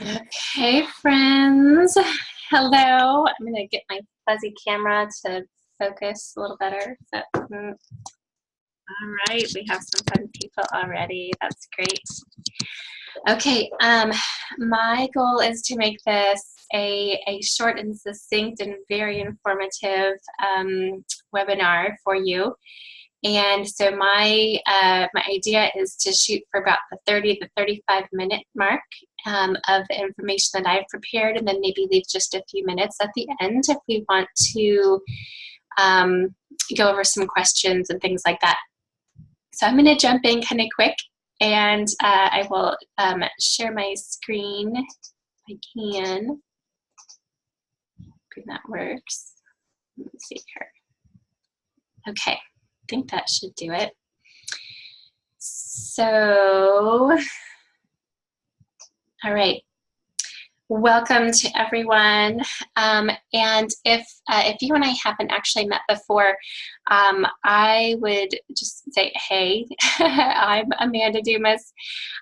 Okay, friends. Hello. I'm going to get my fuzzy camera to focus a little better. All right, we have some fun people already. That's great. Okay, my goal is to make this a short and succinct and very informative webinar for you. And so my idea is to shoot for about the 30 to 35-minute mark of the information that I've prepared, and then maybe leave just a few minutes at the end if we want to go over some questions and things like that. So I'm going to jump in kind of quick, and I will share my screen if I can. Hoping that works. Let me see here. Okay, I think that should do it. So, all right. Welcome to everyone. And if you and I haven't actually met before, I would just say, hey, I'm Amanda Dumas.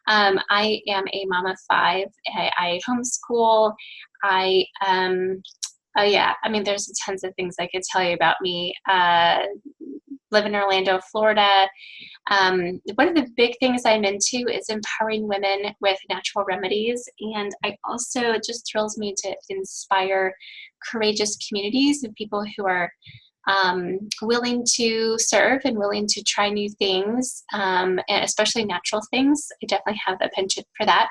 I am a mom of 5. I homeschool. Oh yeah, I mean, there's tons of things I could tell you about me. Live in Orlando, Florida. One of the big things I'm into is empowering women with natural remedies, and I also, it just thrills me to inspire courageous communities of people who are willing to serve and willing to try new things, and especially natural things. I definitely have a penchant for that.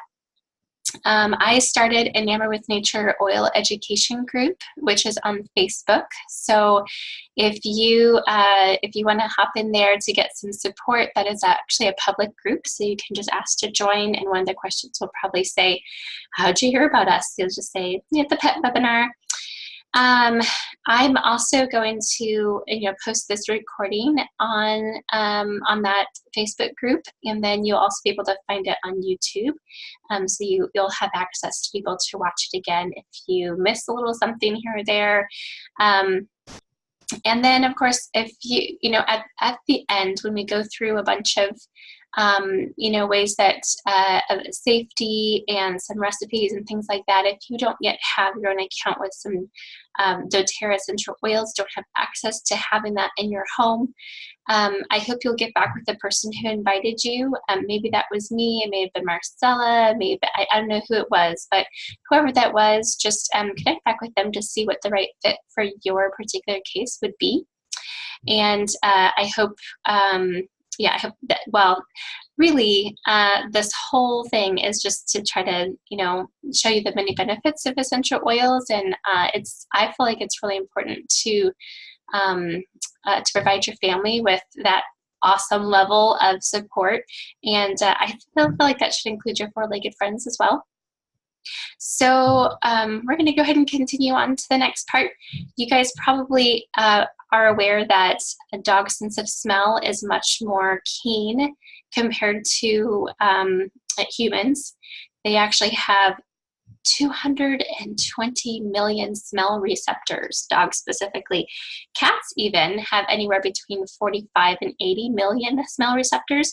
I started Enamored with Nature Oil Education Group, which is on Facebook. So if you want to hop in there to get some support, that is actually a public group, so you can just ask to join, and one of the questions will probably say, how'd you hear about us? You'll just say, at the pet webinar. I'm also going to post this recording on that Facebook group, and then you'll also be able to find it on YouTube. So you'll have access to be able to watch it again if you miss a little something here or there. And then, of course, if at the end, when we go through a bunch of ways that of safety and some recipes and things like that, if you don't yet have your own account with some doTERRA essential oils, don't have access to having that in your home, I hope you'll get back with the person who invited you. Maybe that was me, it may have been Marcella, maybe, I don't know who it was, but whoever that was, just connect back with them to see what the right fit for your particular case would be. And I hope I hope that, well, really, this whole thing is just to try to, show you the many benefits of essential oils, and I feel like it's really important to provide your family with that awesome level of support, and I feel like that should include your 4-legged friends as well. So we're going to go ahead and continue on to the next part. You guys probably are aware that a dog's sense of smell is much more keen compared to humans. They actually have 220 million smell receptors, dogs specifically. Cats even have anywhere between 45 and 80 million smell receptors.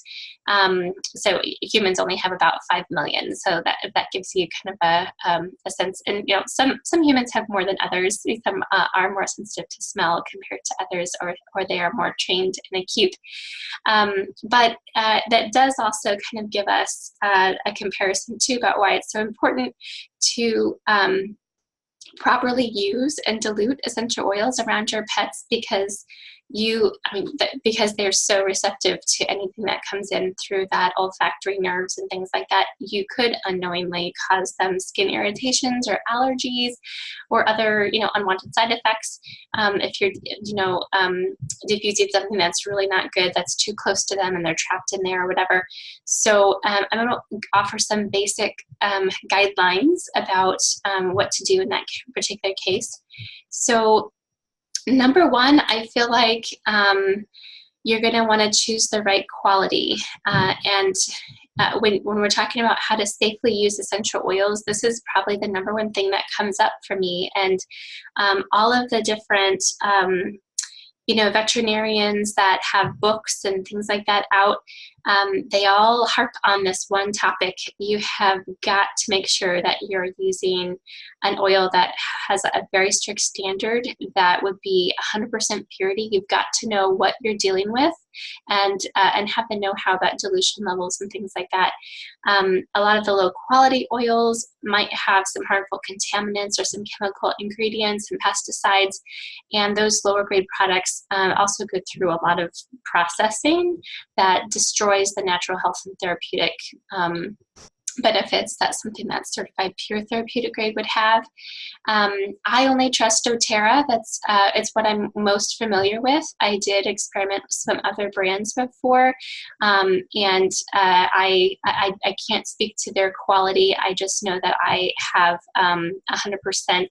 So humans only have about 5 million. So that gives you kind of a sense. And some humans have more than others. Some are more sensitive to smell compared to others, or they are more trained and acute. But that does also kind of give us a comparison too about why it's so important to properly use and dilute essential oils around your pets, because because they're so receptive to anything that comes in through that olfactory nerves and things like that. You could unknowingly cause them skin irritations or allergies or other unwanted side effects if you're diffusing something that's really not good, that's too close to them and they're trapped in there or whatever. So I'm going to offer some basic guidelines about what to do in that particular case. So number one, I feel like you're going to want to choose the right quality. And when we're talking about how to safely use essential oils, this is probably the number one thing that comes up for me. And all of the different veterinarians that have books and things like that out, they all harp on this one topic. You have got to make sure that you're using an oil that has a very strict standard that would be 100% purity. You've got to know what you're dealing with, and have the know-how about dilution levels and things like that. A lot of the low quality oils might have some harmful contaminants or some chemical ingredients and pesticides, and those lower grade products also go through a lot of processing that destroys the natural health and therapeutic benefits that something that's certified pure therapeutic grade would have. I only trust doTERRA. It's what I'm most familiar with. I did experiment with some other brands before, and I can't speak to their quality. I just know that I have 100%.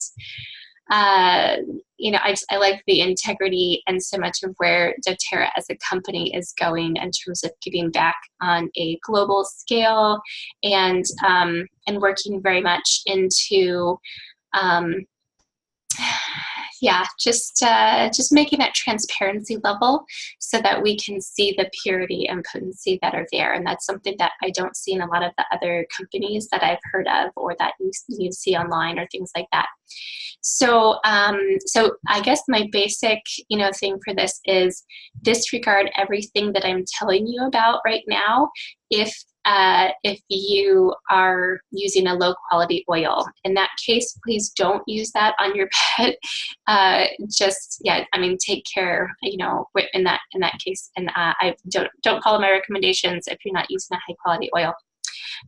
I like the integrity and so much of where doTERRA as a company is going in terms of giving back on a global scale, and working very much into just making that transparency level so that we can see the purity and potency that are there. And that's something that I don't see in a lot of the other companies that I've heard of or that you see online or things like that. So I guess my basic, thing for this is disregard everything that I'm telling you about right now if you are using a low quality oil. In that case, please don't use that on your pet. Take care, in that case. And I don't follow my recommendations if you're not using a high quality oil.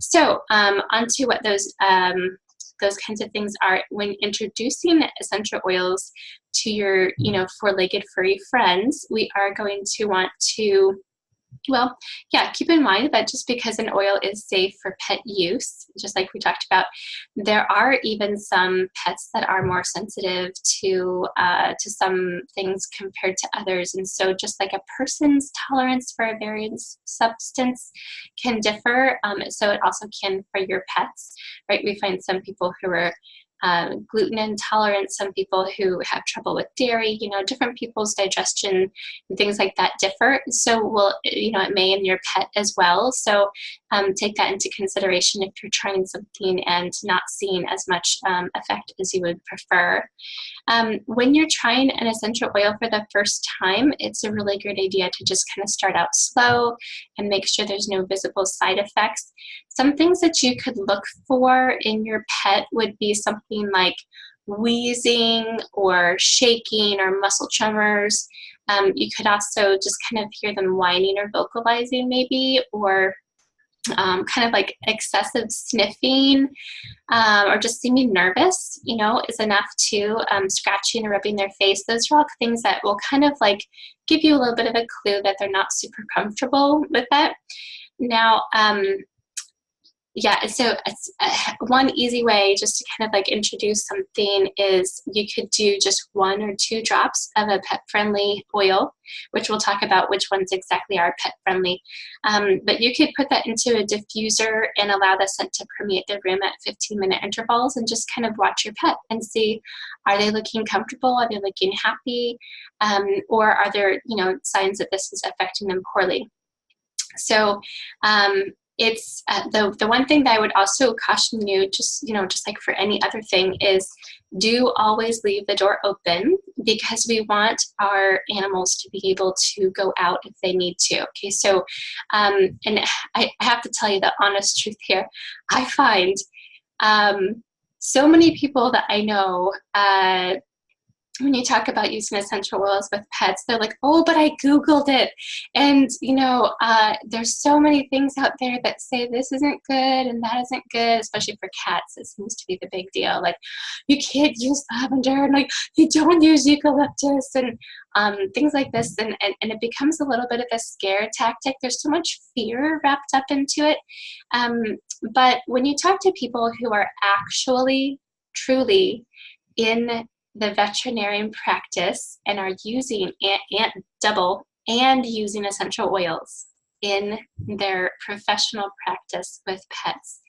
So onto what those kinds of things are. When introducing essential oils to your, four-legged furry friends, we are going to want to, keep in mind that just because an oil is safe for pet use, just like we talked about, there are even some pets that are more sensitive to some things compared to others. And so just like a person's tolerance for a variant substance can differ, so it also can for your pets, right? We find some people who are gluten intolerant, some people who have trouble with dairy, different people's digestion and things like that differ. So it may in your pet as well. So take that into consideration if you're trying something and not seeing as much effect as you would prefer. When you're trying an essential oil for the first time, it's a really great idea to just kind of start out slow and make sure there's no visible side effects. Some things that you could look for in your pet would be something like wheezing or shaking or muscle tremors. You could also just kind of hear them whining or vocalizing maybe, or kind of like excessive sniffing, or just seeming nervous, is enough too. Scratching or rubbing their face. Those are all things that will kind of like give you a little bit of a clue that they're not super comfortable with that. Now, so it's one easy way just to kind of like introduce something is you could do just 1 or 2 drops of a pet-friendly oil, which we'll talk about which ones exactly are pet-friendly. But you could put that into a diffuser and allow the scent to permeate the room at 15-minute intervals and just kind of watch your pet and see, are they looking comfortable? Are they looking happy? Or are there, signs that this is affecting them poorly? So, it's the one thing that I would also caution you, just like for any other thing, is do always leave the door open, because we want our animals to be able to go out if they need to. Okay, so and I have to tell you the honest truth here. I find so many people that I know, when you talk about using essential oils with pets, they're like, oh, but I Googled it. And, there's so many things out there that say this isn't good and that isn't good, especially for cats. It seems to be the big deal. Like, you can't use lavender, and like, you don't use eucalyptus, and things like this. And it becomes a little bit of a scare tactic. There's so much fear wrapped up into it. But when you talk to people who are actually, truly in the veterinarian practice and are using using essential oils in their professional practice with pets,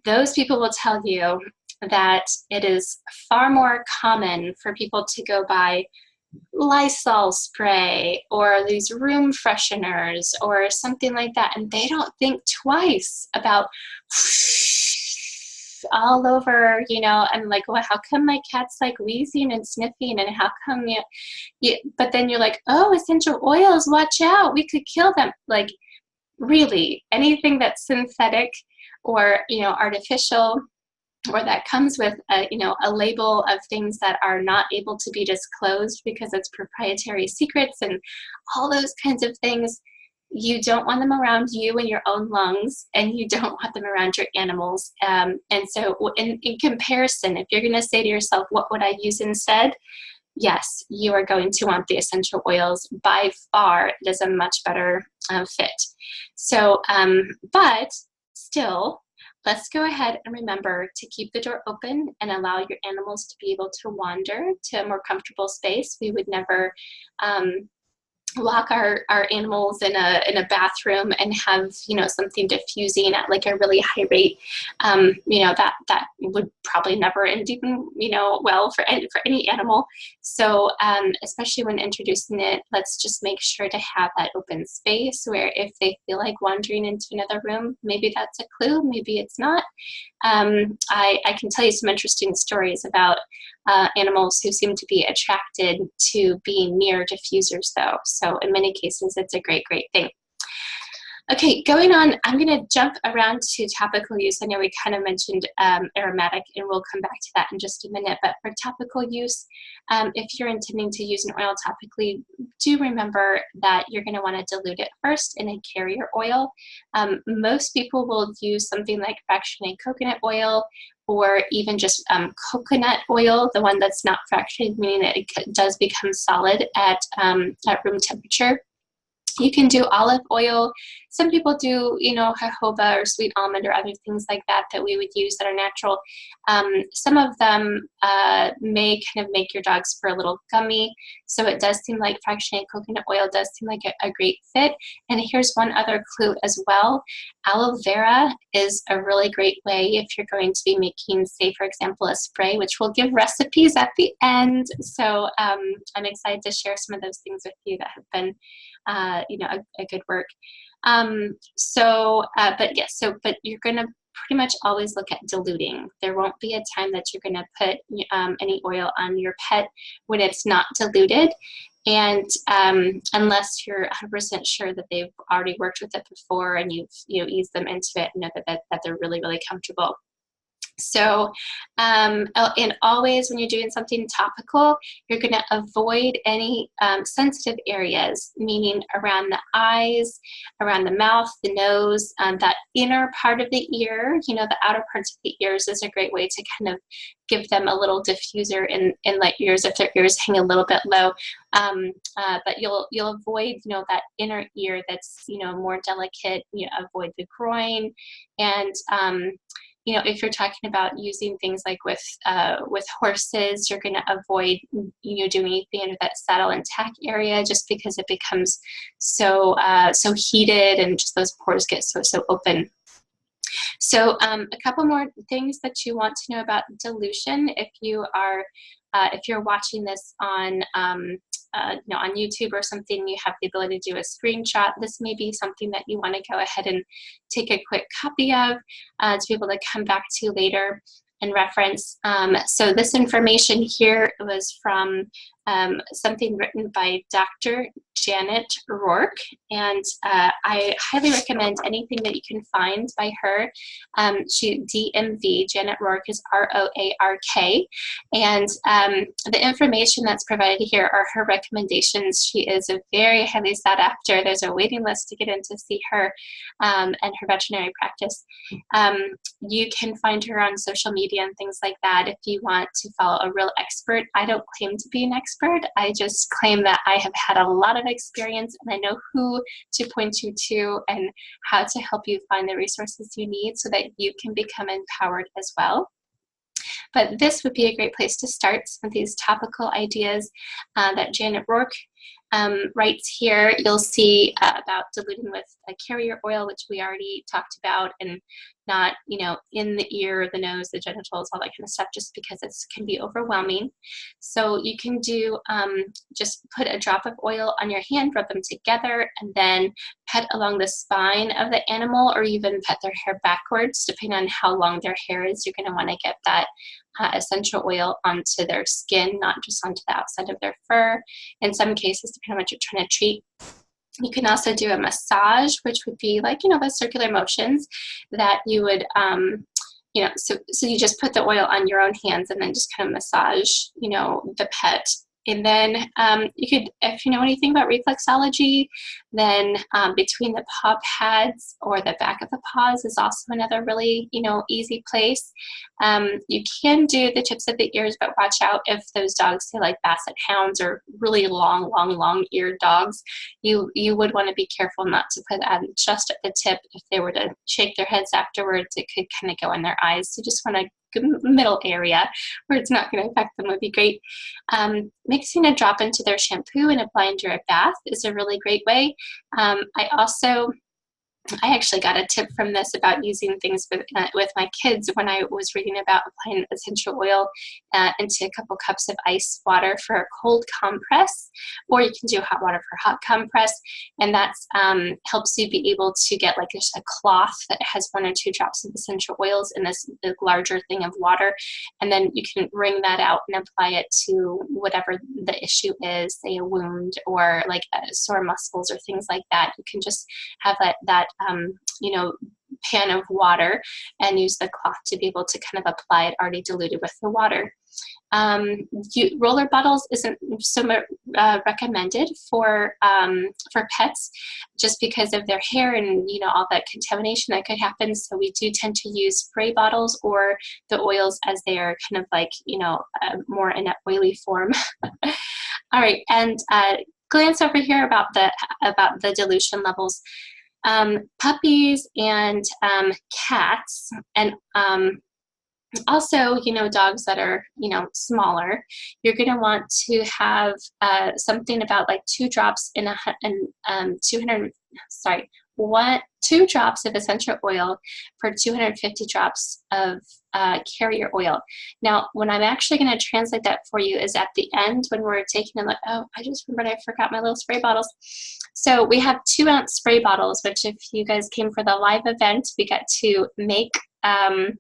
those people will tell you that it is far more common for people to go buy Lysol spray or these room fresheners or something like that, and they don't think twice about all over, you know, and like, well, how come my cat's like wheezing and sniffing, and how come but then you're like, oh, essential oils, watch out, we could kill them. Like, really, anything that's synthetic or, you know, artificial, or that comes with a, you know, a label of things that are not able to be disclosed because it's proprietary secrets and all those kinds of things, you don't want them around you and your own lungs, and you don't want them around your animals. And so in comparison, if you're going to say to yourself, what would I use instead? Yes, you are going to want the essential oils. By far, it is a much better fit. So, but still, let's go ahead and remember to keep the door open and allow your animals to be able to wander to a more comfortable space. We would never lock our animals in a bathroom and have, you know, something diffusing at like a really high rate. You know, that would probably never end even, you know, well for any animal. So especially when introducing it, let's just make sure to have that open space where if they feel like wandering into another room, maybe that's a clue, maybe it's not. I can tell you some interesting stories about animals who seem to be attracted to being near diffusers though. So in many cases, it's a great thing. Okay, going on, I'm going to jump around to topical use. I know we kind of mentioned aromatic, and we'll come back to that in just a minute. But for topical use, if you're intending to use an oil topically, do remember that you're going to want to dilute it first in a carrier oil. Most people will use something like fractionated coconut oil, or even just coconut oil, the one that's not fractionated, meaning that it does become solid at room temperature. You can do olive oil. Some people do, you know, jojoba or sweet almond or other things like that that we would use that are natural. Some of them may kind of make your dog's fur a little gummy. So it does seem like fractionated coconut oil does seem like a great fit. And here's one other clue as well. Aloe vera is a really great way if you're going to be making, say, for example, a spray, which we'll give recipes at the end. So I'm excited to share some of those things with you that have been you know, a good work. But yes, but you're going to pretty much always look at diluting. There won't be a time that you're going to put any oil on your pet when it's not diluted. And unless you're 100% sure that they've already worked with it before and you've, you know, eased them into it and know that they're really comfortable. So, and always when you're doing something topical, you're going to avoid any sensitive areas, meaning around the eyes, around the mouth, the nose, that inner part of the ear, you know, the outer parts of the ears is a great way to kind of give them a little diffuser in like ears if their ears hang a little bit low. But you'll avoid, you know, that inner ear that's, you know, more delicate. You know, avoid the groin. And you know, if you're talking about using things like with horses, you're going to avoid, you know, doing anything under that saddle and tack area, just because it becomes so heated and just those pores get so open. So a couple more things that you want to know about dilution. If you're watching this on you know, on YouTube or something, you have the ability to do a screenshot. This may be something that you want to go ahead and take a quick copy of to be able to come back to later and reference. So this information here was from something written by Dr. Janet Rourke, and I highly recommend anything that you can find by her. She DMV, Janet Rourke is ROARK, and the information that's provided here are her recommendations. She is a very highly sought after. There's a waiting list to get in to see her and her veterinary practice. You can find her on social media and things like that if you want to follow a real expert. I don't claim to be an expert. I just claim that I have had a lot of experience and I know who to point you to and how to help you find the resources you need so that you can become empowered as well. But this would be a great place to start some of these topical ideas that Janet Rourke writes here. You'll see about diluting with a carrier oil, which we already talked about, and not, you know, in the ear, the nose, the genitals, all that kind of stuff, just because it can be overwhelming. So you can do just put a drop of oil on your hand, rub them together, and then pet along the spine of the animal, or even pet their hair backwards, depending on how long their hair is. You're going to want to get that essential oil onto their skin, not just onto the outside of their fur. In some cases, depending on what you're trying to treat. You can also do a massage, which would be like, you know, the circular motions that you would, you know, so you just put the oil on your own hands and then just kind of massage, you know, the pet. And then you could, if you know anything about reflexology, then between the paw pads or the back of the paws is also another really, you know, easy place. You can do the tips of the ears, but watch out if those dogs, say like basset hounds or really long-eared dogs, you would want to be careful not to put just at the tip. If they were to shake their heads afterwards, it could kind of go in their eyes. So you just want to middle area where it's not going to affect them would be great. Mixing a drop into their shampoo and applying during a bath is a really great way. I actually got a tip from this about using things with my kids when I was reading about applying essential oil into a couple cups of ice water for a cold compress, or you can do hot water for hot compress, and that helps you be able to get like just a cloth that has 1 or 2 drops of essential oils in this larger thing of water, and then you can wring that out and apply it to whatever the issue is, say a wound or like sore muscles or things like that. You can just have that you know, pan of water and use the cloth to be able to kind of apply it already diluted with the water. Roller bottles isn't so recommended for pets, just because of their hair and, you know, all that contamination that could happen. So we do tend to use spray bottles or the oils as they are kind of like, you know, more in an oily form. All right, and glance over here about the dilution levels. Puppies and cats, and also, you know, dogs that are, you know, smaller, you're going to want to have something about like 2 drops in 2 drops of essential oil for 250 drops of carrier oil. Now, when I'm actually going to translate that for you is at the end when we're taking a look. Oh, I just remembered I forgot my little spray bottles. So we have 2-ounce spray bottles, which if you guys came for the live event, we got to make a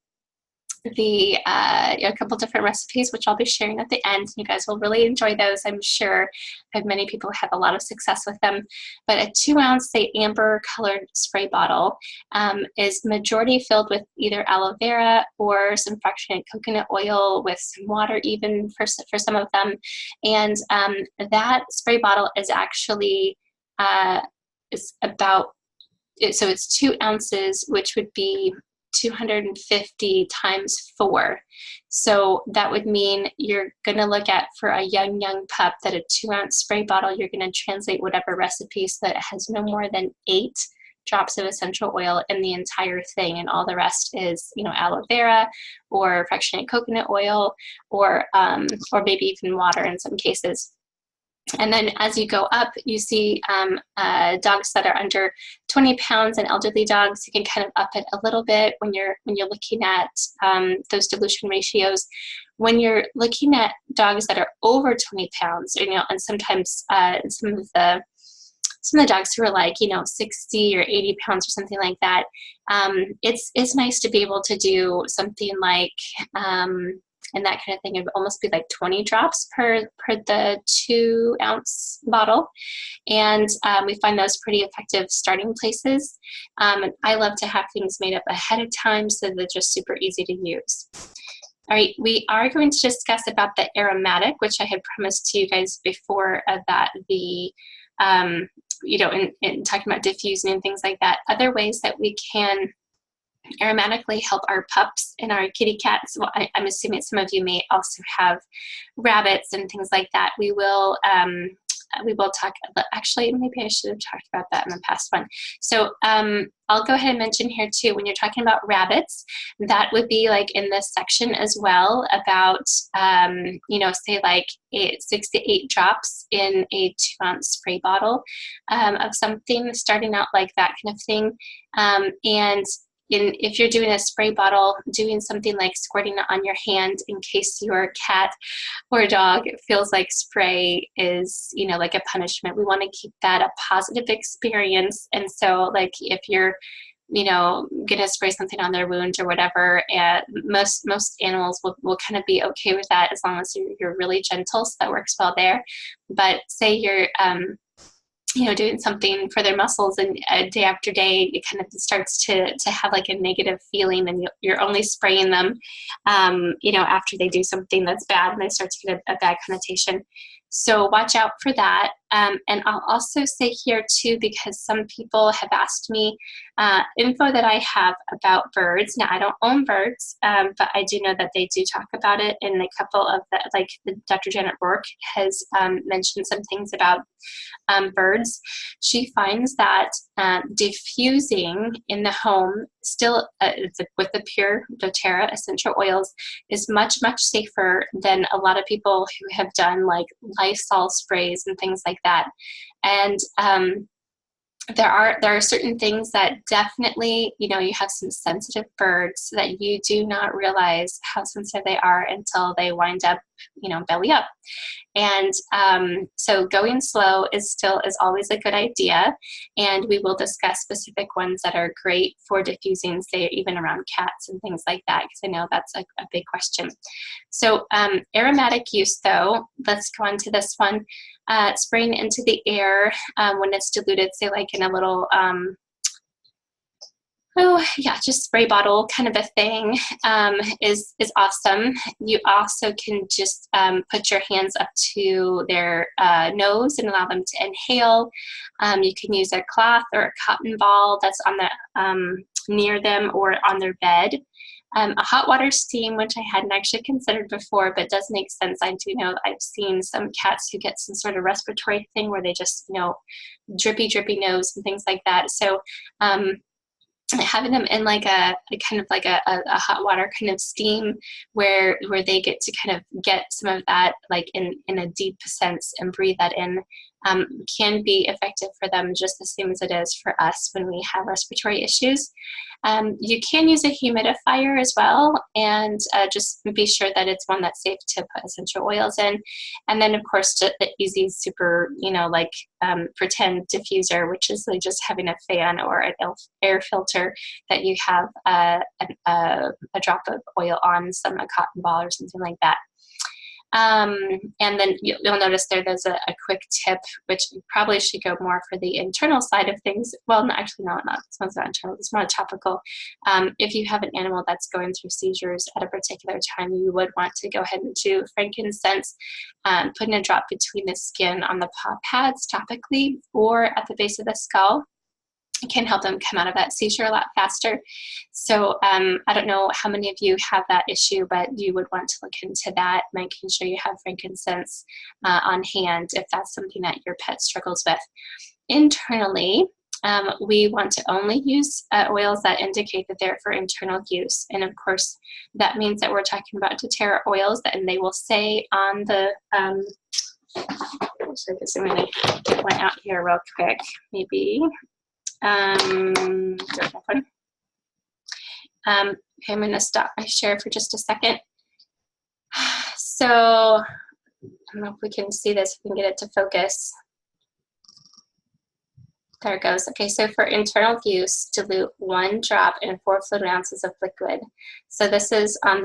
couple different recipes, which I'll be sharing at the end. You guys will really enjoy those, I'm sure. Many people have a lot of success with them. But a 2-ounce, say, amber colored spray bottle is majority filled with either aloe vera or some fractionated coconut oil with some water even for some of them. And that spray bottle is actually is about, so it's 2 ounces, which would be 250 times 4. So that would mean you're going to look at, for a young pup, that a 2-ounce spray bottle, you're going to translate whatever recipe so that it has no more than 8 drops of essential oil in the entire thing, and all the rest is, you know, aloe vera or fractionated coconut oil, or maybe even water in some cases. And then as you go up, you see dogs that are under 20 pounds and elderly dogs. You can kind of up it a little bit when you're looking at those dilution ratios. When you're looking at dogs that are over 20 pounds, you know, and sometimes some of the dogs who are like, you know, 60 or 80 pounds or something like that, it's nice to be able to do something like and that kind of thing. It would almost be like 20 drops per the 2-ounce bottle. And we find those pretty effective starting places. And I love to have things made up ahead of time so they're just super easy to use. All right, we are going to discuss about the aromatic, which I had promised to you guys before, that the, you know, in talking about diffusing and things like that, other ways that we can aromatically help our pups and our kitty cats. Well, I'm assuming some of you may also have rabbits and things like that. We will we will talk about, actually, maybe I should have talked about that in the past one. So I'll go ahead and mention here too, when you're talking about rabbits, that would be like in this section as well about, you know, say like 6 to 8 drops in a 2-ounce spray bottle of something, starting out like that kind of thing. And if you're doing a spray bottle, doing something like squirting it on your hand in case your cat or dog feels like spray is, you know, like a punishment. We want to keep that a positive experience. And so like if you're, you know, gonna spray something on their wound or whatever, and most animals will kind of be okay with that as long as you're really gentle, so that works well there. But say you're you know, doing something for their muscles, and day after day it kind of starts to have like a negative feeling, and you're only spraying them you know, after they do something that's bad, and they start to get a bad connotation. So watch out for that. And I'll also say here too, because some people have asked me info that I have about birds. Now, I don't own birds, but I do know that they do talk about it in a couple of the, like Dr. Janet Rourke has mentioned some things about birds. She finds that diffusing in the home, still with the pure doTERRA essential oils, is much, much safer than a lot of people who have done like Lysol sprays and things like that. And there are certain things that definitely, you know, you have some sensitive birds that you do not realize how sensitive they are until they wind up, you know, belly up. And so going slow is always a good idea, and we will discuss specific ones that are great for diffusing, say even around cats and things like that, because I know that's a big question. So aromatic use though, let's go on to this one. Spraying into the air when it's diluted, say like in a little oh yeah, just spray bottle kind of a thing is awesome. You also can just put your hands up to their nose and allow them to inhale. You can use a cloth or a cotton ball that's on the near them or on their bed. A hot water steam, which I hadn't actually considered before, but does make sense. I do know I've seen some cats who get some sort of respiratory thing where they just, you know, drippy nose and things like that. So having them in like a kind of like a hot water kind of steam where they get to kind of get some of that like in a deep sense and breathe that in can be effective for them just the same as it is for us when we have respiratory issues. You can use a humidifier as well, and just be sure that it's one that's safe to put essential oils in. And then of course the easy super, you know, like pretend diffuser, which is like just having a fan or an air filter that you have a drop of oil on a cotton ball or something like that. And then you'll notice there's a quick tip, which probably should go more for the internal side of things. Well, no, actually, no, this one's not internal. It's more topical. If you have an animal that's going through seizures at a particular time, you would want to go ahead and do frankincense, putting a drop between the skin on the paw pads topically or at the base of the skull. It can help them come out of that seizure a lot faster. So I don't know how many of you have that issue, but you would want to look into that, making sure you have frankincense on hand if that's something that your pet struggles with. Internally, we want to only use oils that indicate that they're for internal use. And of course, that means that we're talking about doTERRA oils, and they will say on the, so I guess I'm going to get one out here real quick, maybe. Okay, I'm going to stop my share for just a second. So I don't know if we can see this, if we can get it to focus. There it goes. Okay, so for internal use, dilute 1 drop in 4 fluid ounces of liquid. So this is on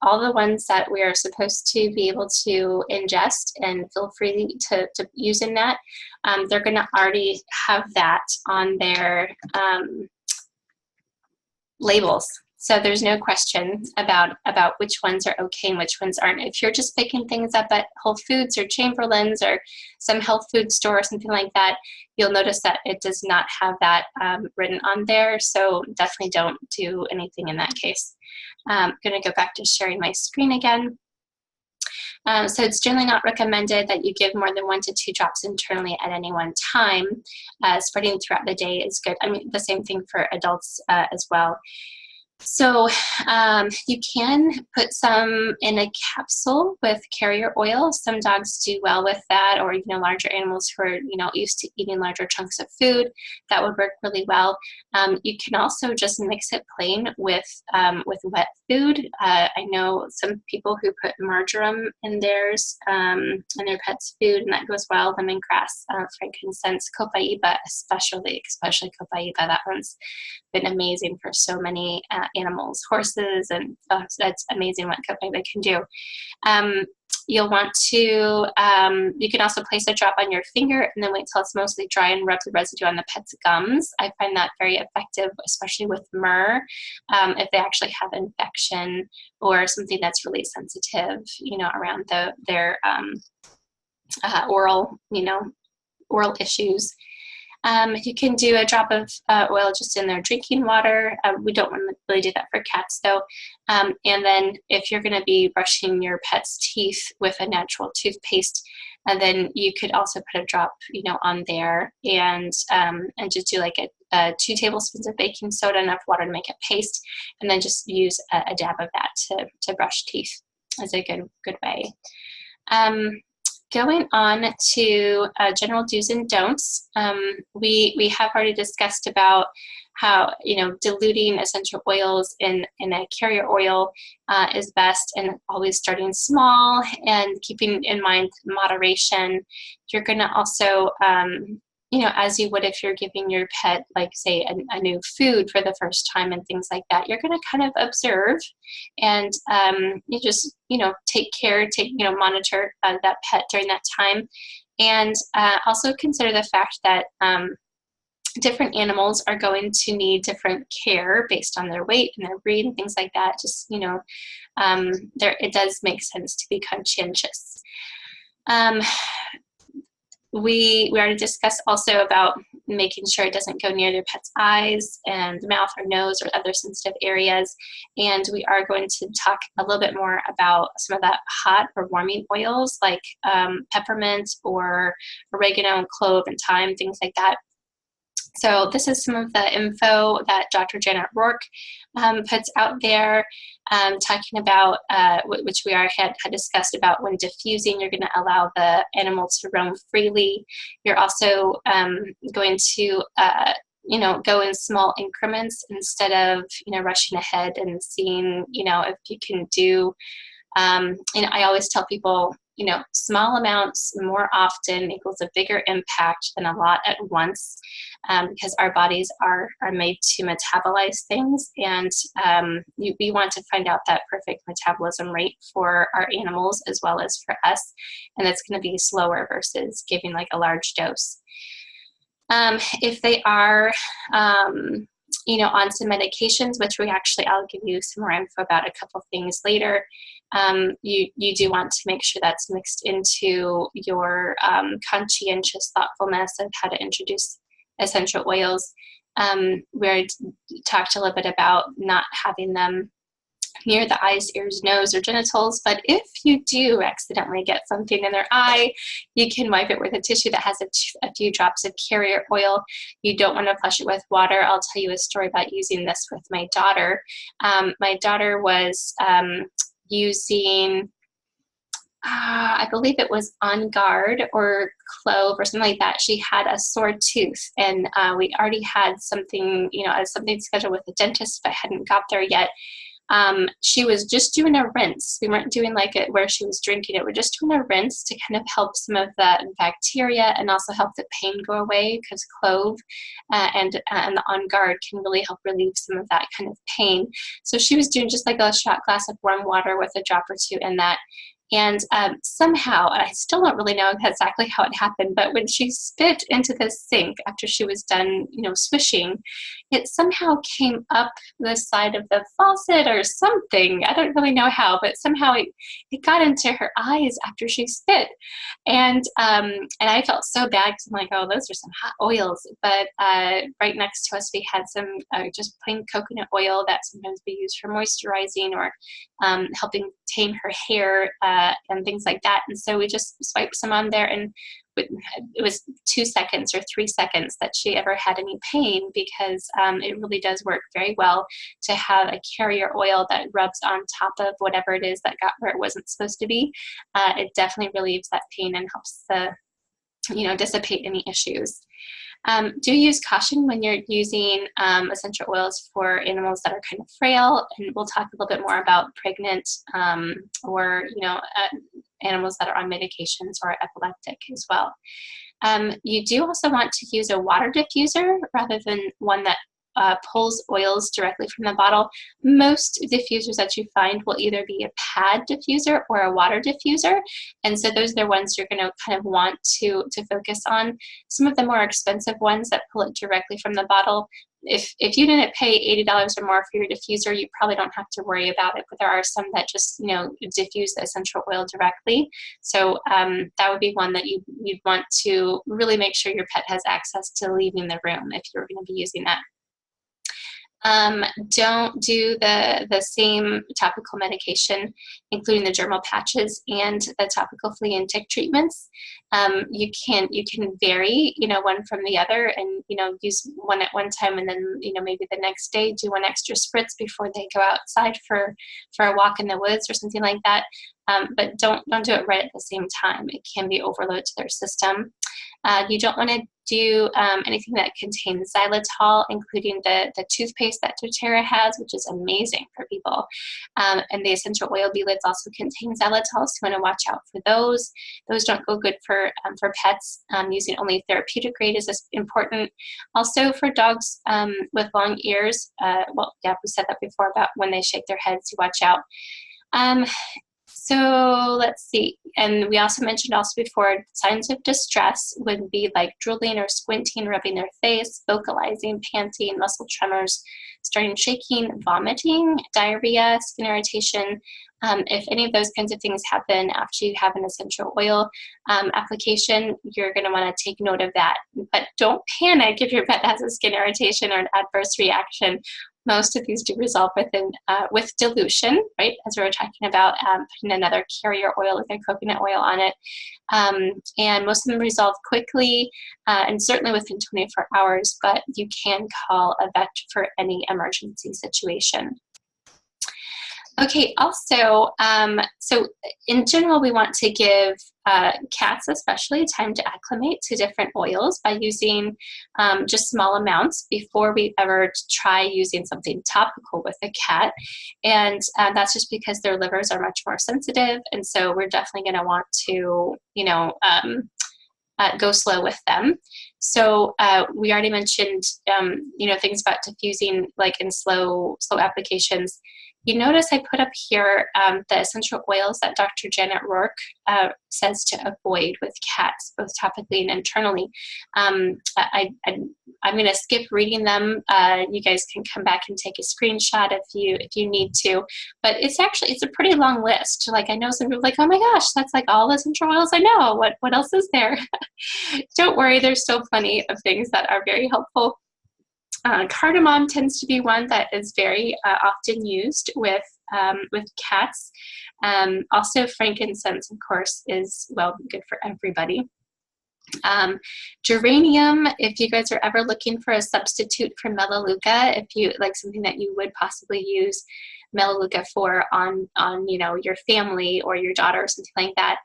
all the ones that we are supposed to be able to ingest, and feel free to use in that. They're going to already have that on their labels. So there's no question about which ones are okay and which ones aren't. If you're just picking things up at Whole Foods or Chamberlain's or some health food store or something like that, you'll notice that it does not have that written on there. So definitely don't do anything in that case. I'm going to go back to sharing my screen again. So it's generally not recommended that you give more than 1 to 2 drops internally at any one time. Spreading throughout the day is good. I mean, the same thing for adults as well. So you can put some in a capsule with carrier oil. Some dogs do well with that, or larger animals who are used to eating larger chunks of food. That would work really well. You can also just mix it plain with wet food. I know some people who put marjoram in theirs, in their pets' food, and that goes well. Lemongrass, frankincense, copaiba, especially copaiba. That one's been amazing for so many animals, horses, and that's amazing what copaiba can do. You'll want to, you can also place a drop on your finger and then wait till it's mostly dry and rub the residue on the pet's gums. I find that very effective, especially with myrrh, if they actually have infection or something that's really sensitive, around their oral issues. You can do a drop of oil just in their drinking water. We don't want to really do that for cats, though. And then if you're going to be brushing your pet's teeth with a natural toothpaste, and then you could also put a drop, on there, and just do like a 2 tablespoons of baking soda, enough water to make it paste, and then just use a dab of that to brush teeth is a good way. Going on to general do's and don'ts, we have already discussed about how diluting essential oils in a carrier oil is best, and always starting small and keeping in mind moderation. You're going to also as you would if you're giving your pet, like, say, a new food for the first time and things like that, you're going to kind of observe, and you just, take care, monitor that pet during that time. And also consider the fact that different animals are going to need different care based on their weight and their breed and things like that. Just, it does make sense to be conscientious. We already discussed also about making sure it doesn't go near their pet's eyes and mouth or nose or other sensitive areas. And we are going to talk a little bit more about some of that hot or warming oils, like peppermint or oregano and clove and thyme, things like that. So this is some of the info that Dr. Janet Rourke puts out there, talking about, which we already had discussed about, when diffusing, you're going to allow the animal to roam freely. You're also going to go in small increments instead of, rushing ahead and seeing, if you can do, I always tell people, small amounts more often equals a bigger impact than a lot at once, because our bodies are made to metabolize things, and we want to find out that perfect metabolism rate for our animals as well as for us, and it's going to be slower versus giving like a large dose. If they are on some medications, which I'll give you some more info about a couple things later. You do want to make sure that's mixed into your conscientious thoughtfulness of how to introduce essential oils. We talked a little bit about not having them near the eyes, ears, nose, or genitals, but if you do accidentally get something in their eye, you can wipe it with a tissue that has a few drops of carrier oil. You don't want to flush it with water. I'll tell you a story about using this with my daughter. My daughter was using, I believe it was On Guard or Clove or something like that. She had a sore tooth, and we already had something, something scheduled with the dentist, but hadn't got there yet. She was just doing a rinse. We weren't doing like it where she was drinking it. We're just doing a rinse to kind of help some of that bacteria and also help the pain go away, because clove and the On Guard can really help relieve some of that kind of pain. So she was doing just like a shot glass of warm water with a drop or two in that. And somehow, and I still don't really know exactly how it happened, but when she spit into the sink after she was done, swishing, it somehow came up the side of the faucet or something. I don't really know how, but somehow it got into her eyes after she spit. And I felt so bad, because I'm like, oh, those are some hot oils. But right next to us, we had some just plain coconut oil that sometimes we use for moisturizing, or helping tame her hair and things like that. And so we just swiped some on there, and it was 2 seconds or 3 seconds that she ever had any pain, because it really does work very well to have a carrier oil that rubs on top of whatever it is that got where it wasn't supposed to be. It definitely relieves that pain and helps dissipate any issues. Do use caution when you're using essential oils for animals that are kind of frail, and we'll talk a little bit more about pregnant or animals that are on medications or epileptic as well. You do also want to use a water diffuser rather than one that pulls oils directly from the bottle. Most diffusers that you find will either be a pad diffuser or a water diffuser, and so those are the ones you're going to kind of want to focus on. Some of the more expensive ones that pull it directly from the bottle, if you didn't pay $80 or more for your diffuser, you probably don't have to worry about it, but there are some that just diffuse the essential oil directly. So that would be one that you'd want to really make sure your pet has access to leaving the room if you're going to be using that. Don't do the same topical medication, including the dermal patches and the topical flea and tick treatments. You can vary, one from the other, and use one at one time, and then maybe the next day do one extra spritz before they go outside for a walk in the woods or something like that. But don't do it right at the same time. It can be overload to their system. You don't want to do anything that contains xylitol, including the toothpaste that doTERRA has, which is amazing for people. And the essential oil beadlets also contain xylitol, so you want to watch out for those. Those don't go good for pets. Using only therapeutic grade is important. Also for dogs with long ears, we said that before about when they shake their heads, you watch out. So let's see, and we also mentioned before, signs of distress would be like drooling or squinting, rubbing their face, vocalizing, panting, muscle tremors, starting shaking, vomiting, diarrhea, skin irritation. If any of those kinds of things happen after you have an essential oil application, you're going to want to take note of that. But don't panic if your pet has a skin irritation or an adverse reaction. Most of these do resolve with dilution, right? As we were talking about, putting another carrier oil, like a coconut oil, on it. And most of them resolve quickly, and certainly within 24 hours, but you can call a vet for any emergency situation. Okay, also, so in general, we want to give cats especially time to acclimate to different oils by using just small amounts before we ever try using something topical with a cat. And that's just because their livers are much more sensitive, and so we're definitely going to want to, go slow with them. So we already mentioned, things about diffusing, like in slow applications. You notice I put up here the essential oils that Dr. Janet Rourke says to avoid with cats, both topically and internally. I'm going to skip reading them. You guys can come back and take a screenshot if you need to. But it's a pretty long list. Like, I know some people are like, oh my gosh, that's like all the essential oils I know. What else is there? Don't worry, there's still plenty of things that are very helpful. Cardamom tends to be one that is very often used with cats. Also, frankincense, of course, is good for everybody. Geranium, if you guys are ever looking for a substitute for melaleuca, if you like something that you would possibly use melaleuca for on your family or your daughter or something like that,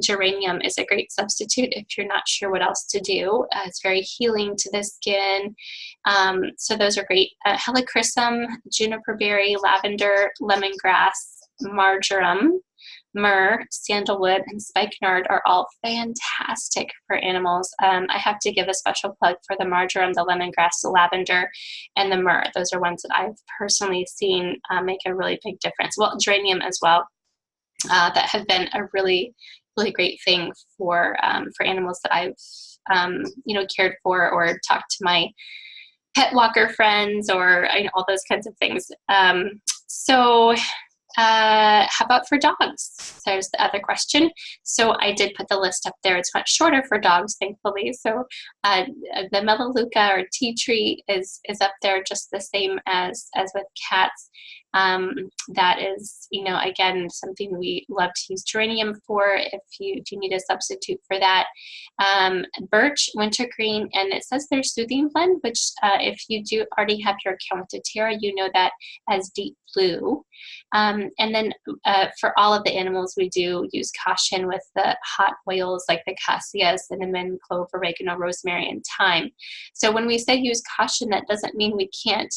geranium is a great substitute if you're not sure what else to do. It's very healing to the skin. So those are great. Helichrysum, juniper berry, lavender, lemongrass, marjoram, myrrh, sandalwood, and spikenard are all fantastic for animals. I have to give a special plug for the marjoram, the lemongrass, the lavender, and the myrrh. Those are ones that I've personally seen make a really big difference. Well, geranium as well, that have been a really, really great thing for animals that I've cared for or talked to my pet walker friends or all those kinds of things. How about for dogs? There's the other question. So I did put the list up there. It's much shorter for dogs, thankfully. So the melaleuca or tea tree is up there just the same as with cats. That is, you know, again, something we love to use geranium for if you do need a substitute for that. Birch, wintergreen, and it says there's soothing blend, which if you do already have your account with doTERRA, you know that as deep blue. And then for all of the animals, we do use caution with the hot oils like the cassia, cinnamon, clove, oregano, rosemary, and thyme. So when we say use caution, that doesn't mean we can't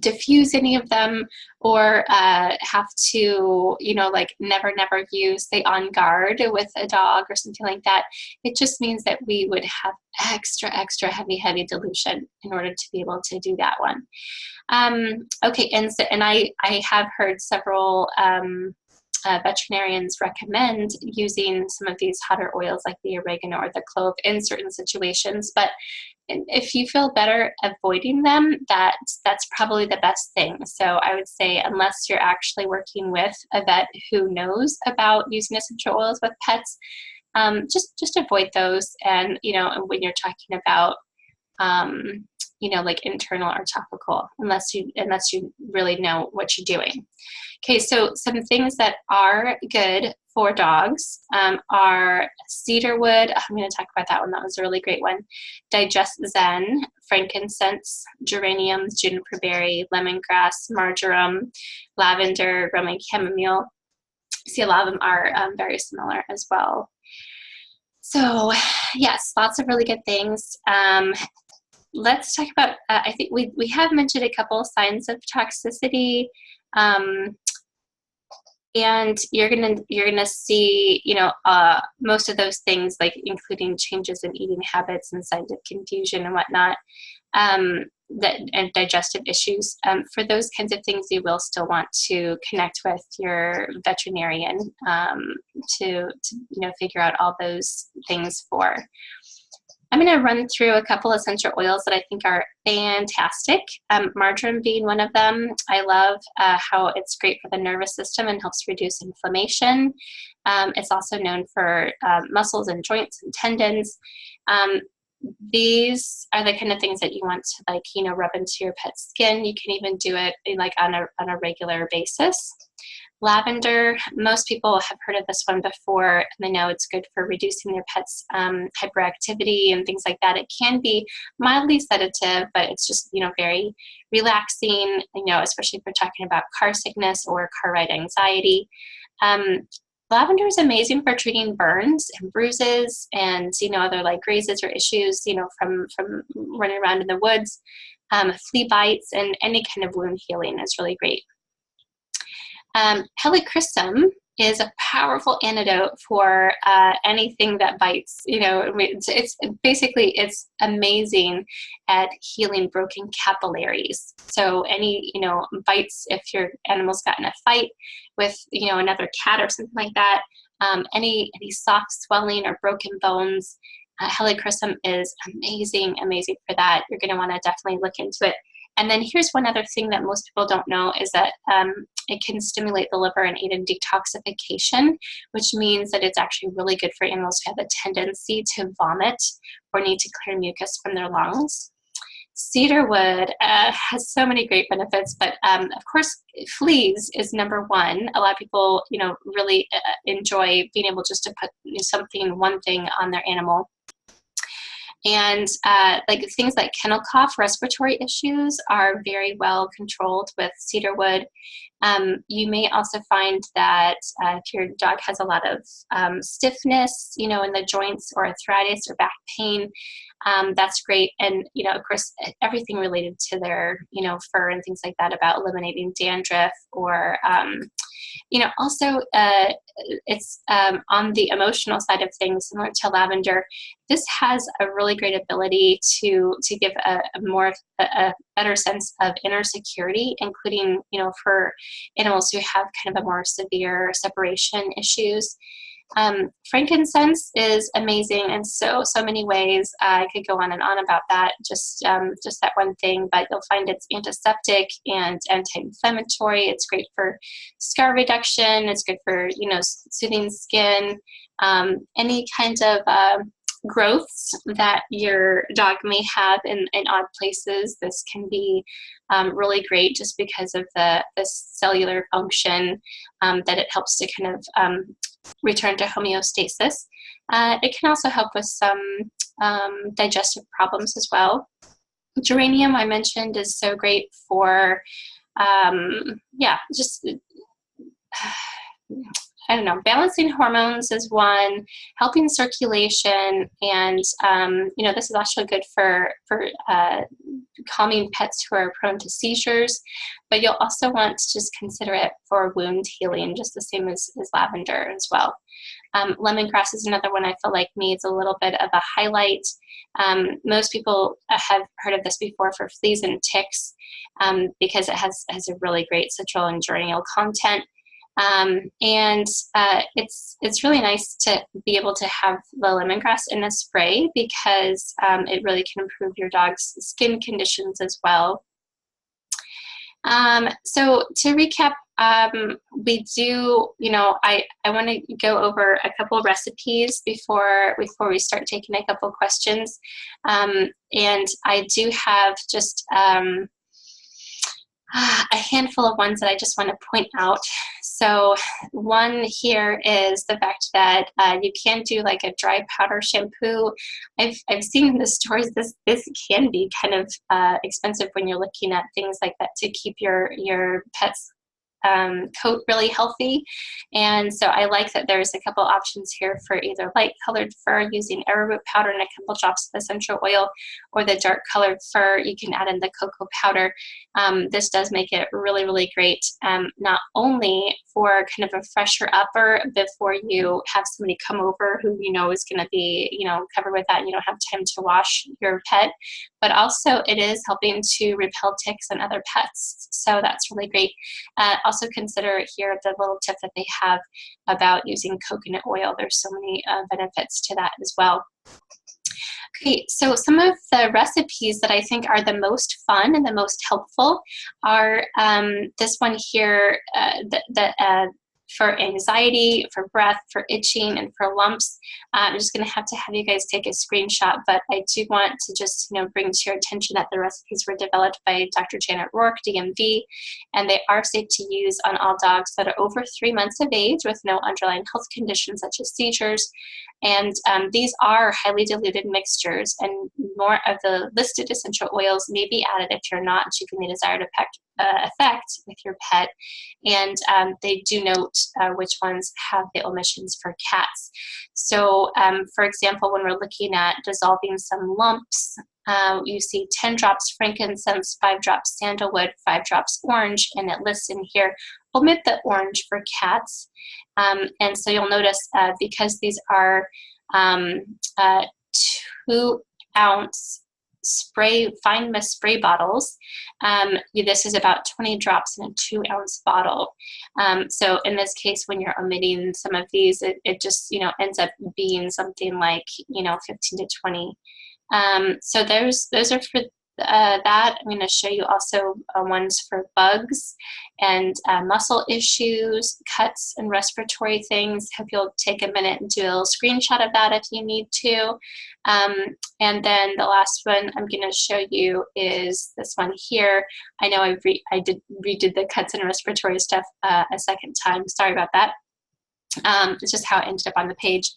diffuse any of them or have to, you know, like never use, say, On Guard with a dog or something like that. It just means that we would have extra heavy dilution in order to be able to do that one. Okay, and I have heard several veterinarians recommend using some of these hotter oils like the oregano or the clove in certain situations, but if you feel better avoiding them, that's probably the best thing. So I would say, unless you're actually working with a vet who knows about using essential oils with pets, just avoid those. And, you know, when you're talking about you know, like internal or topical, unless you really know what you're doing. Okay, so some things that are good for dogs are cedarwood. I'm going to talk about that one. That was a really great one. Digest Zen, frankincense, geraniums, juniper berry, lemongrass, marjoram, lavender, Roman chamomile. See, a lot of them are very similar as well. So yes, lots of really good things. Let's talk about, I think we have mentioned a couple signs of toxicity, and you're gonna see, you know, most of those things, like including changes in eating habits and signs of confusion and whatnot, and digestive issues. For those kinds of things, you will still want to connect with your veterinarian to you know, figure out all those things for. I'm going to run through a couple essential oils that I think are fantastic. Marjoram being one of them. I love how it's great for the nervous system and helps reduce inflammation. It's also known for muscles and joints and tendons. These are the kind of things that you want to, like, you know, rub into your pet's skin. You can even do it like on a regular basis. Lavender, most people have heard of this one before, and they know it's good for reducing their pet's hyperactivity and things like that. It can be mildly sedative, but it's just, you know, very relaxing, you know, especially if we're talking about car sickness or car ride anxiety. Lavender is amazing for treating burns and bruises and, you know, other like grazes or issues, you know, from running around in the woods. Flea bites and any kind of wound healing is really great. Helichrysum is a powerful antidote for anything that bites. You know, it's basically, it's amazing at healing broken capillaries. So any, you know, bites, if your animal's got in a fight with, you know, another cat or something like that, any soft swelling or broken bones, Helichrysum is amazing for that. You're going to want to definitely look into it. And then here's one other thing that most people don't know is that it can stimulate the liver and aid in detoxification, which means that it's actually really good for animals who have a tendency to vomit or need to clear mucus from their lungs. Cedarwood has so many great benefits, but of course, fleas is number one. A lot of people, you know, really enjoy being able just to put one thing on their animal. And like things like kennel cough, respiratory issues are very well controlled with cedarwood. You may also find that if your dog has a lot of stiffness, you know, in the joints or arthritis or back pain, that's great. And, you know, of course, everything related to their, you know, fur and things like that, about eliminating dandruff or, you know, also it's on the emotional side of things, similar to lavender. This has a really great ability to give a better sense of inner security, including, you know, for animals who have kind of a more severe separation issues. Frankincense is amazing in so many ways. I could go on and on about that, just that one thing, but you'll find it's antiseptic and anti-inflammatory. It's great for scar reduction. It's good for, you know, soothing skin. Any kind of growths that your dog may have in odd places. This can be really great just because of the cellular function that it helps to kind of return to homeostasis. It can also help with some digestive problems as well. Geranium, I mentioned, is so great for, yeah, just I don't know, balancing hormones is one, helping circulation, and you know, this is actually good for calming pets who are prone to seizures. But you'll also want to just consider it for wound healing, just the same as lavender as well. Lemongrass is another one I feel like needs a little bit of a highlight. Most people have heard of this before for fleas and ticks because it has a really great citral and geraniol content. It's really nice to be able to have the lemongrass in a spray because it really can improve your dog's skin conditions as well. So to recap, we do, you know, I want to go over a couple recipes before we start taking a couple questions. And I do have just a handful of ones that I just want to point out. So one here is the fact that you can do like a dry powder shampoo. I've seen in the stores this can be kind of expensive when you're looking at things like that to keep your pet's coat really healthy. And so I like that there's a couple options here for either light colored fur using arrowroot powder and a couple drops of essential oil, or the dark colored fur, you can add in the cocoa powder. This does make it really, really great, not only for kind of a fresher upper before you have somebody come over who you know is going to be, you know, covered with that and you don't have time to wash your pet, but also it is helping to repel ticks and other pets. So that's really great. Also consider here the little tip that they have about using coconut oil. There's so many benefits to that as well. Okay, so some of the recipes that I think are the most fun and the most helpful are this one here, for anxiety, for breath, for itching, and for lumps. I'm just going to have you guys take a screenshot, but I do want to just, you know, bring to your attention that the recipes were developed by Dr. Janet Rourke, DMV, and they are safe to use on all dogs that are over 3 months of age with no underlying health conditions such as seizures. And these are highly diluted mixtures, and more of the listed essential oils may be added if you're not achieving the desired effect with your pet. And they do note which ones have the omissions for cats. So, for example, when we're looking at dissolving some lumps, you see 10 drops frankincense, 5 drops sandalwood, 5 drops orange, and it lists in here, omit the orange for cats. And so you'll notice because these are 2-ounce fine mist spray bottles, this is about 20 drops in a 2-ounce bottle. So in this case, when you're omitting some of these, it just, you know, ends up being something like, you know, 15 to 20. So those are for that. I'm going to show you also ones for bugs and muscle issues, cuts, and respiratory things. Hope you'll take a minute and do a little screenshot of that if you need to. And then the last one I'm going to show you is this one here. I know I redid the cuts and respiratory stuff a second time. Sorry about that. It's just how it ended up on the page.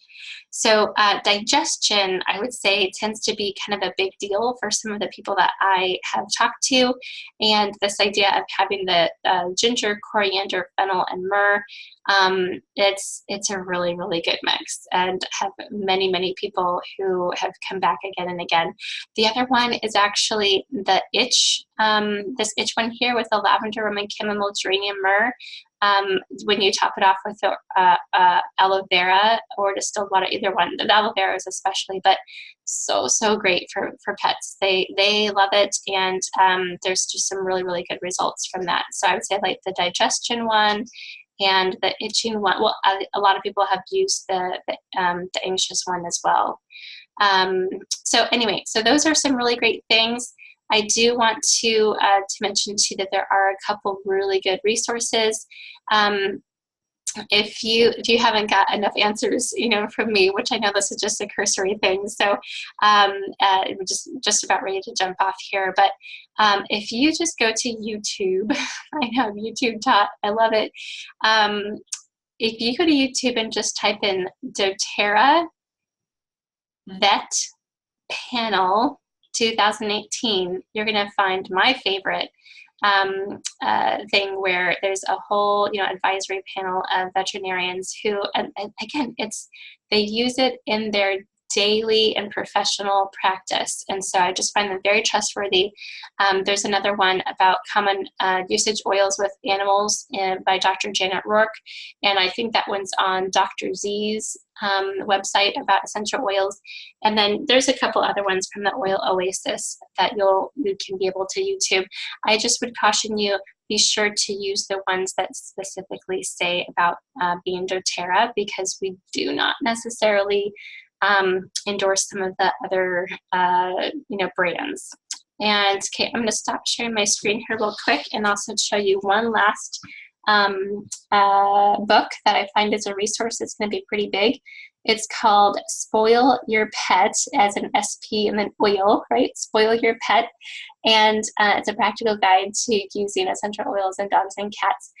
So digestion, I would say, tends to be kind of a big deal for some of the people that I have talked to. And this idea of having the ginger, coriander, fennel, and myrrh, it's a really, really good mix, and have many, many people who have come back again and again. The other one is actually the itch, this itch one here with the lavender, roman chamomile, geranium, myrrh. When you top it off with the aloe vera or distilled water, either one. The aloe vera is especially, but so great for pets. They love it, and there's just some really, really good results from that. So I would say like the digestion one and the itching one. Well, a lot of people have used the anxious one as well. So anyway, so those are some really great things. I do want to mention too that there are a couple really good resources. if you haven't got enough answers, from me, which I know this is just a cursory thing, so we're just about ready to jump off here. But if you just go to YouTube, I know YouTube taught, I love it. If you go to YouTube and just type in doTERRA vet panel 2018, you're going to find my favorite thing, where there's a whole advisory panel of veterinarians who, and again, they use it in their daily and professional practice, and so I just find them very trustworthy. There's another one about common usage oils with animals by Dr. Janet Rourke, and I think that one's on Dr. Z's website about essential oils. And then there's a couple other ones from the Oil Oasis that you can be able to YouTube. I just would caution you, be sure to use the ones that specifically say about being doTERRA, because we do not necessarily endorse some of the other brands. And okay, I'm going to stop sharing my screen here real quick and also show you one last book that I find is a resource. It's going to be pretty big. It's called Spoil Your Pet, as an SP and then oil, right? Spoil Your Pet. And it's a practical guide to using essential oils in dogs and cats.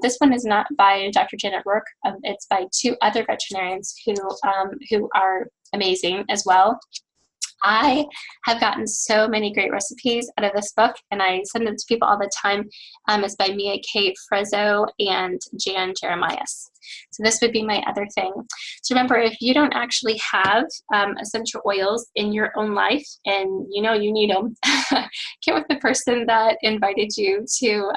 This one is not by Dr. Janet Rourke. It's by two other veterinarians who are amazing as well. I have gotten so many great recipes out of this book, and I send them to people all the time. It's by Mia K. Frezzo and Jan Jeremias. So this would be my other thing. So remember, if you don't actually have essential oils in your own life and you need them, get with the person that invited you to